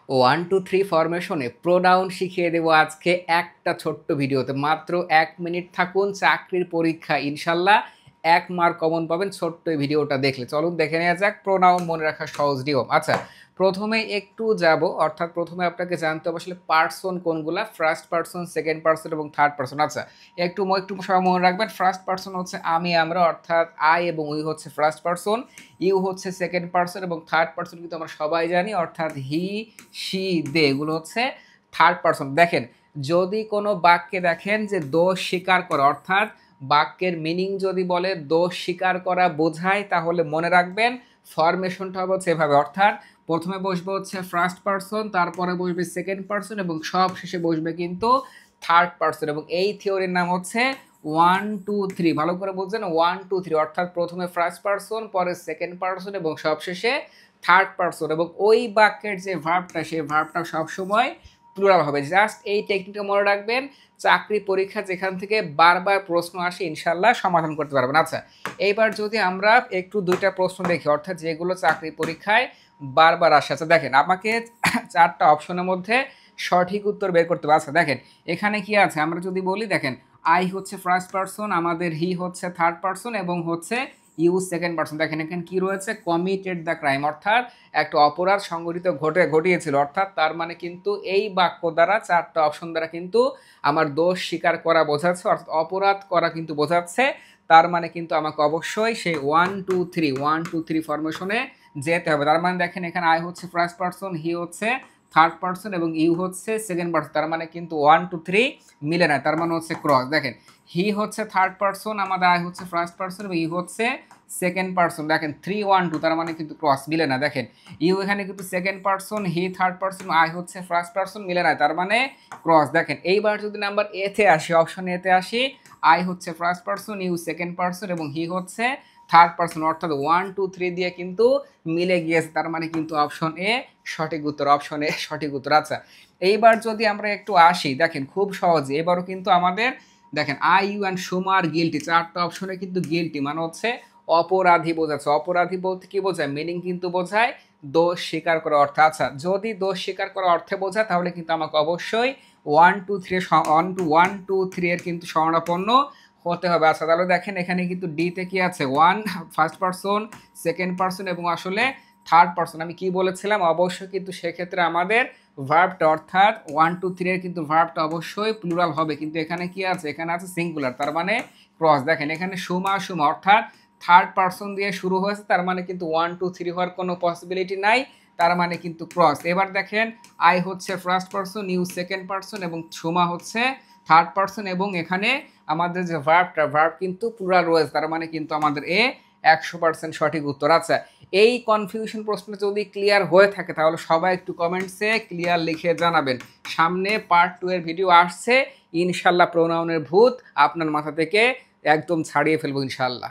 One two three ফরমেশনে pronoun শিখিয়ে দেবো আজকে একটা ছোট্ট ভিডিওতে। মাত্র 1 মিনিট থাকুন, চাকরির পরীক্ষা ইনশাল্লাহ 1 মার্ক কমন পাবেন ছোট্ট এই ভিডিওটা দেখলে। চলুন দেখে নেওয়া যাক প্রোনাউন মনে রাখা সহজ নিয়ম। আচ্ছা, প্রথমে একটু যাব, অর্থাৎ প্রথমে আপনাকে জানতে হবে আসলে পার্সন কোনগুলা, ফার্স্ট পার্সন, সেকেন্ড পার্সন এবং থার্ড পার্সন। আচ্ছা, একটু সবাই মনে রাখবেন, ফার্স্ট পার্সন হচ্ছে আমি আমরা, অর্থাৎ আই এবং উই হচ্ছে ফার্স্ট পার্সন, ইউ হচ্ছে সেকেন্ড পার্সন এবং থার্ড পার্সন কিন্তু আমরা সবাই জানি, অর্থাৎ হি, শি, দে, এগুলো হচ্ছে থার্ড পার্সন। দেখেন, যদি কোনো বাক্যে দেখেন যে দোষ স্বীকার করা, অর্থাৎ বাক্যের মিনিং যদি বলে দোষ স্বীকার করা বোঝায়, তাহলে মনে রাখবেন ফরমেশনটা হবে হচ্ছে এভাবে, অর্থাৎ প্রথমে বসবে হচ্ছে ফার্স্ট পার্সন, তারপরে বসবে সেকেন্ড পার্সন এবং সব শেষে বসবে কিন্তু থার্ড পার্সন। এবং এই থিওরির নাম হচ্ছে 1 2 3। ভালো করে বুঝছেন, 1 2 3, অর্থাৎ প্রথমে ফার্স্ট পার্সন, পরে সেকেন্ড পার্সন এবং সবশেষে থার্ড পার্সন। এবং ওই বাক্যের যে ভার্বটা, সেই ভার্বটা সবসময় প্লুরাল হবে। জাস্ট এই টেকনিকটা মনে রাখবেন, চাকরি পরীক্ষা যেখান থেকে বারবার প্রশ্ন আসে ইনশাল্লাহ সমাধান করতে পারবেন। আচ্ছা, এইবার যদি আমরা একটু দুইটা প্রশ্ন দেখি, অর্থাৎ যেগুলো চাকরি পরীক্ষায় বারবার আসে। আচ্ছা দেখেন, আমাকে 4টা অপশনের মধ্যে সঠিক উত্তর বের করতে হবে। আচ্ছা দেখেন, এখানে কি আছে আমরা যদি বলি, দেখেন আই হচ্ছে ফার্স্ট পার্সন, আমাদের হি হচ্ছে থার্ড পার্সন এবং হচ্ছে ইউ সেকেন্ড পার্সন। দেখেন এখানে কি রয়েছে, কমিটেড দ্য ক্রাইম, অর্থাৎ একটা অপরাধ সংঘটিত ঘটিয়েছিল, অর্থাৎ তার মানে কিন্তু এই বাক্য দ্বারা 4টা অপশন দ্বারা কিন্তু আমার দোষ স্বীকার করা বোঝাচ্ছে, অর্থাৎ অপরাধ করা কিন্তু বোঝাচ্ছে। তার মানে কিন্তু আমাকে অবশ্যই সেই 1 2 3 ফরমেশনে যেতে হবে। তার মানে দেখেন, এখানে আই হচ্ছে ফার্স্ট পার্সন, হি হচ্ছে থার্ড পার্সন এবং ইউ হচ্ছে সেকেন্ড পার্সন। তার মানে কিন্তু 1 2 3 মিলে না, তার মানে হচ্ছে ক্রস। দেখেন, হি হচ্ছে থার্ড পার্সন, আমাদের আই হচ্ছে ফার্স্ট পার্সন এবং ইউ হচ্ছে সেকেন্ড পার্সন। দেখেন 3 1 2, তার মানে কিন্তু ক্রস, মিলে না। দেখেন ইউ এখানে কিন্তু second person, he third person, I হচ্ছে ফার্স্ট পার্সন, মিলে না, তার মানে ক্রস। দেখেন এইবার যদি নাম্বার এতে আসি, অপশন এতে আসি, আই হচ্ছে first person, you second person এবং হি হচ্ছে থার্ড পার্সন, অর্থাৎ 1 2 3 দিয়ে কিন্তু মিলে গিয়েছে, তার মানে কিন্তু অপশন এ সঠিক উত্তর, অপশন এ সঠিক উত্তর। আচ্ছা, এইবার যদি আমরা একটু আসি, দেখেন খুব সহজে এবারও কিন্তু আমাদের দেখেন I U and Suma R guilty, 4টা অপশনে কিন্তু গিলটি মানে হচ্ছে অপরাধী বোঝাচ্ছে। অপরাধী বলতে কি বোঝায়, মিনিং কিন্তু বোঝায় দোষ স্বীকার করা অর্থে। আচ্ছা, যদি দোষ স্বীকার করা অর্থে বোঝায়, তাহলে কিন্তু আমাকে অবশ্যই 1 2 3 এর কিন্তু শরণাপন্ন হতে হবে। আচ্ছা তাহলে দেখেন, এখানে কিন্তু ডিতে কি আছে, ফার্স্ট পার্সন, সেকেন্ড পার্সন এবং আসলে থার্ড পার্সন। আমি কি বলেছিলাম, অবশ্যই কিন্তু সেক্ষেত্রে আমাদের ভার্বটা, অর্থাৎ 1 2 3 এর কিন্তু ভার্বটা অবশ্যই প্লুরাল হবে, কিন্তু এখানে কি আছে, এখানে আছে সিঙ্গুলার, তার মানে ক্রস। দেখেন এখানে সুমা সুমা, অর্থাৎ থার্ড পার্সন দিয়ে শুরু হয়েছে, তার মানে কিন্তু 1 2 3 হওয়ার কোনো পসিবিলিটি নাই, তার মানে কিন্তু ক্রস। এবার দেখেন, আই হচ্ছে first person, you second person এবং সুমা হচ্ছে থার্ড পার্সন এবং এখানে আমাদের যে ভার্ব কিন্তু প্লুরাল রয়েছে, তার মানে কিন্তু আমাদের এ 100% সঠিক উত্তর। আচ্ছা, এই কনফিউশন প্রশ্ন যদি ক্লিয়ার হয়ে থাকে, তাহলে সবাই একটু কমেন্টসে ক্লিয়ার লিখে জানাবেন। সামনে পার্ট 2 এর ভিডিও আসছে ইনশাল্লাহ, প্রোনাউনের ভূত আপনার মাথা থেকে একদম ছাড়িয়ে ফেলবো ইনশাল্লাহ।